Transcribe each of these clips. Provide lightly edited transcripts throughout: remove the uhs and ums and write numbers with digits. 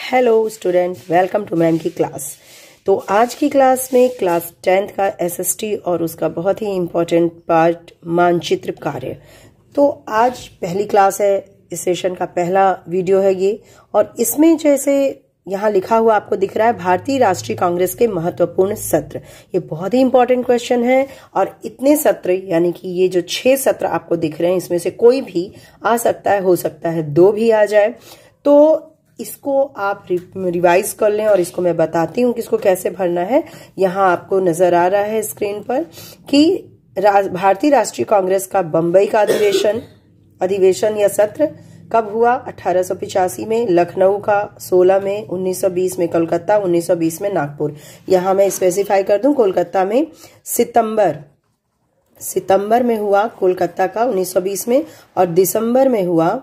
Hello student, welcome to ma'am की class. तो आज की क्लास में क्लास 10th का एसएसटी और उसका बहुत ही इम्पोर्टेंट पार्ट मानचित्र कार्य। तो आज पहली क्लास है, इस सेशन का पहला वीडियो है ये। और इसमें जैसे यहाँ लिखा हुआ आपको दिख रहा है भारतीय राष्ट्रीय कांग्रेस के महत्वपूर्ण सत्र। ये बहुत ही इंपॉर्टेंट क्वेश्चन है। और इतने सत्र यानी कि ये जो 6 सत्र आपको दिख रहे हैं, इसमें से कोई भी आ सकता है, हो सकता है 2 भी आ जाए। तो इसको आप रिवाइज कर लें और इसको मैं बताती हूँ कि इसको कैसे भरना है। यहाँ आपको नजर आ रहा है स्क्रीन पर कि भारतीय राष्ट्रीय कांग्रेस का बंबई का अधिवेशन या सत्र कब हुआ? 1885 में, लखनऊ का 16 में, 1920 में कोलकाता, 1920 में नागपुर। यहाँ मैं स्पेसिफाई कर दूं, कोलकाता में सितंबर में हुआ कोलकाता का 1920 में, और दिसंबर में हुआ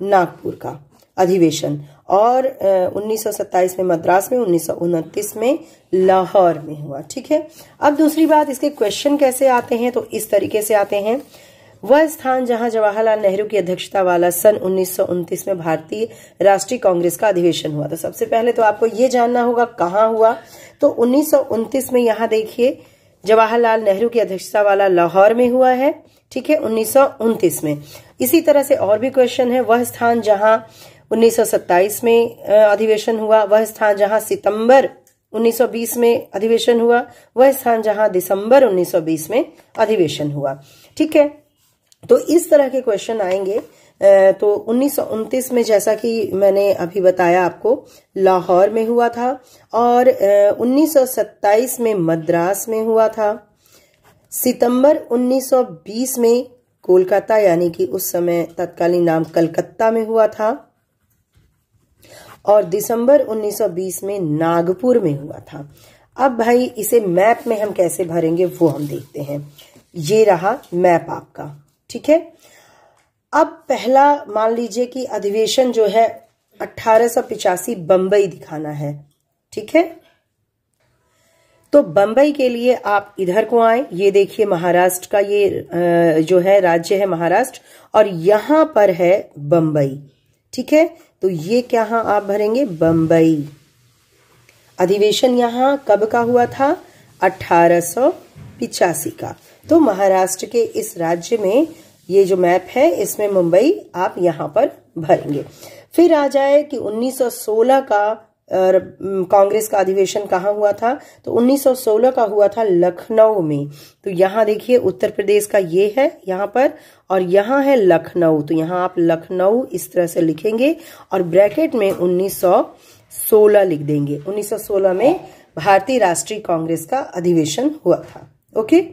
नागपुर का अधिवेशन। और 1927 में मद्रास में, 1929 में लाहौर में हुआ। ठीक है। अब दूसरी बात, इसके क्वेश्चन कैसे आते हैं? तो इस तरीके से आते हैं। वह स्थान जहां जवाहरलाल नेहरू की अध्यक्षता वाला सन 1929 में भारतीय राष्ट्रीय कांग्रेस का अधिवेशन हुआ। तो सबसे पहले तो आपको ये जानना होगा कहाँ हुआ। तो 1929 में यहाँ देखिए, जवाहरलाल नेहरू की अध्यक्षता वाला लाहौर में हुआ है। ठीक है, 1929 में। इसी तरह से और भी क्वेश्चन है। वह स्थान जहां 1927 में अधिवेशन हुआ, वह स्थान जहां सितंबर 1920 में अधिवेशन हुआ, वह स्थान जहां दिसंबर 1920 में अधिवेशन हुआ। ठीक है। तो इस तरह के क्वेश्चन आएंगे। तो 1929 में, जैसा कि मैंने अभी बताया आपको, लाहौर में हुआ था, और 1927 में मद्रास में हुआ था। सितंबर 1920 में कोलकाता, यानी कि उस समय तत्कालीन नाम कलकत्ता में हुआ था, और दिसंबर 1920 में नागपुर में हुआ था। अब भाई इसे मैप में हम कैसे भरेंगे वो हम देखते हैं। ये रहा मैप आपका। ठीक है। अब पहला मान लीजिए कि अधिवेशन जो है 1885 बंबई दिखाना है। ठीक है। तो बंबई के लिए आप इधर को आए। ये देखिए महाराष्ट्र का ये जो है राज्य है महाराष्ट्र, और यहां पर है बंबई। ठीक है। तो ये क्या आप भरेंगे? बंबई। अधिवेशन यहां कब का हुआ था? 1885 का। तो महाराष्ट्र के इस राज्य में ये जो मैप है, इसमें मुंबई आप यहां पर भरेंगे। फिर आ जाए कि 1916 का कांग्रेस का अधिवेशन कहाँ हुआ था? तो 1916 का हुआ था लखनऊ में। तो यहाँ देखिए उत्तर प्रदेश का ये है यहाँ पर, और यहाँ है लखनऊ। तो यहाँ आप लखनऊ इस तरह से लिखेंगे और ब्रैकेट में 1916 लिख देंगे। 1916 में भारतीय राष्ट्रीय कांग्रेस का अधिवेशन हुआ था। ओके।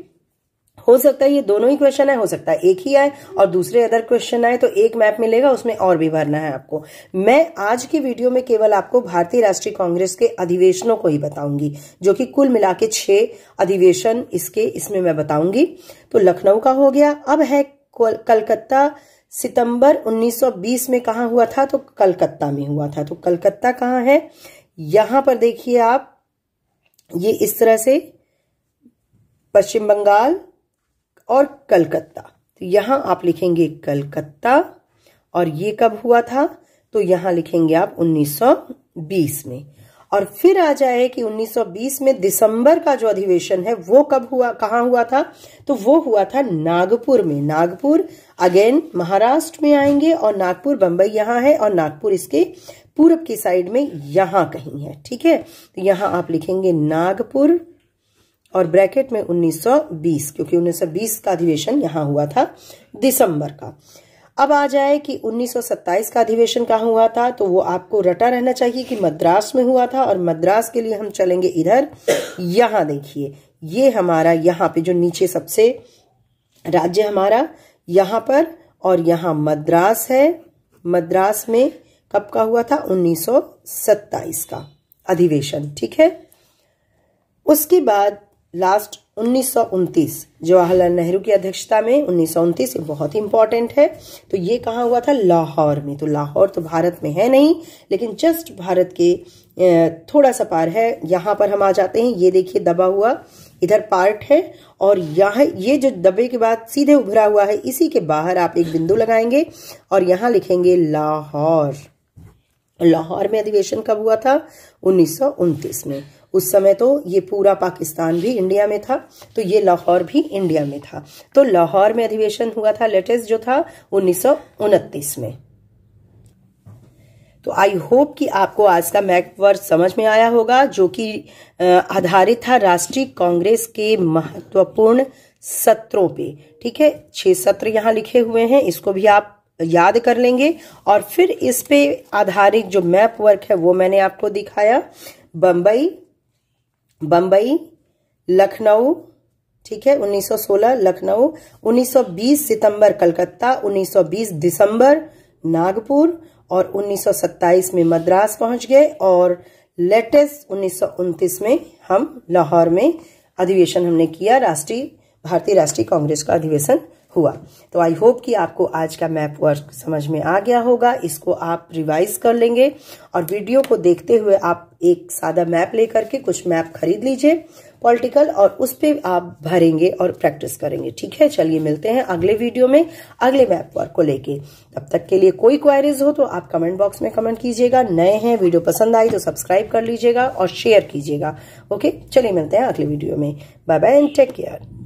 हो सकता है ये दोनों ही क्वेश्चन है, हो सकता है एक ही आए और दूसरे अदर क्वेश्चन आए, तो एक मैप मिलेगा, उसमें और भी भरना है आपको। मैं आज की वीडियो में केवल आपको भारतीय राष्ट्रीय कांग्रेस के अधिवेशनों को ही बताऊंगी, जो कि कुल मिला के 6 अधिवेशन इसमें मैं बताऊंगी। तो लखनऊ का हो गया। अब है कलकत्ता। सितंबर 1920 में कहाँ हुआ था? तो कलकत्ता में हुआ था। तो कलकत्ता कहाँ है? यहां पर देखिए आप, ये इस तरह से पश्चिम बंगाल और कलकत्ता। तो यहां आप लिखेंगे कलकत्ता। और ये कब हुआ था? तो यहां लिखेंगे आप 1920 में। और फिर आ जाए कि 1920 में दिसंबर का जो अधिवेशन है वो कब हुआ, कहां हुआ था? तो वो हुआ था नागपुर में। नागपुर अगेन महाराष्ट्र में आएंगे, और नागपुर बंबई यहां है, और नागपुर इसके पूरब की साइड में यहां कहीं है। ठीक है। तो यहां आप लिखेंगे नागपुर और ब्रैकेट में 1920, क्योंकि 1920 का अधिवेशन यहां हुआ था दिसंबर का। अब आ जाए कि 1927 का अधिवेशन कहाँ हुआ था? तो वो आपको रटा रहना चाहिए कि मद्रास में हुआ था, और मद्रास के लिए हम चलेंगे इधर। यहां देखिए, ये हमारा यहाँ पे जो नीचे सबसे राज्य हमारा यहां पर, और यहां मद्रास है। मद्रास में कब का हुआ था? 1927 का अधिवेशन। ठीक है। उसके बाद लास्ट 1929 जवाहरलाल नेहरू की अध्यक्षता में 1929, बहुत ही इंपॉर्टेंट है। तो ये कहाँ हुआ था? लाहौर में। तो लाहौर तो भारत में है नहीं, लेकिन जस्ट भारत के थोड़ा सा पार है। यहां पर हम आ जाते हैं। ये देखिए दबा हुआ इधर पार्ट है, और यहाँ ये जो दबे के बाद सीधे उभरा हुआ है, इसी के बाहर आप एक बिंदु लगाएंगे और यहां लिखेंगे लाहौर। लाहौर में अधिवेशन कब हुआ था? 1929 में। उस समय तो ये पूरा पाकिस्तान भी इंडिया में था, तो ये लाहौर भी इंडिया में था। तो लाहौर में अधिवेशन हुआ था लेटेस्ट जो था 1929 में। तो आई होप कि आपको आज का मैप वर्क समझ में आया होगा, जो कि आधारित था राष्ट्रीय कांग्रेस के महत्वपूर्ण सत्रों पे। ठीक है, 6 सत्र यहाँ लिखे हुए हैं, इसको भी आप याद कर लेंगे। और फिर इस पे आधारित जो मैप वर्क है वो मैंने आपको दिखाया। बम्बई, लखनऊ, ठीक है, 1916 लखनऊ, 1920 सितंबर कलकत्ता, 1920 दिसंबर नागपुर, और 1927 में मद्रास पहुंच गए, और लेटेस्ट 1929 में हम लाहौर में अधिवेशन हमने किया, भारतीय राष्ट्रीय कांग्रेस का अधिवेशन हुआ। तो आई होप कि आपको आज का मैप वर्क समझ में आ गया होगा। इसको आप रिवाइज कर लेंगे, और वीडियो को देखते हुए आप एक सादा मैप लेकर के कुछ मैप खरीद लीजिए पॉलिटिकल, और उस पे आप भरेंगे और प्रैक्टिस करेंगे। ठीक है, चलिए मिलते हैं अगले वीडियो में अगले मैप वर्क को लेके। तब तक के लिए कोई क्वेरीज हो तो आप कमेंट बॉक्स में कमेंट कीजिएगा। नए हैं, वीडियो पसंद आई तो सब्सक्राइब कर लीजिएगा और शेयर कीजिएगा। ओके, चलिए मिलते हैं अगले वीडियो में। Bye bye and take care.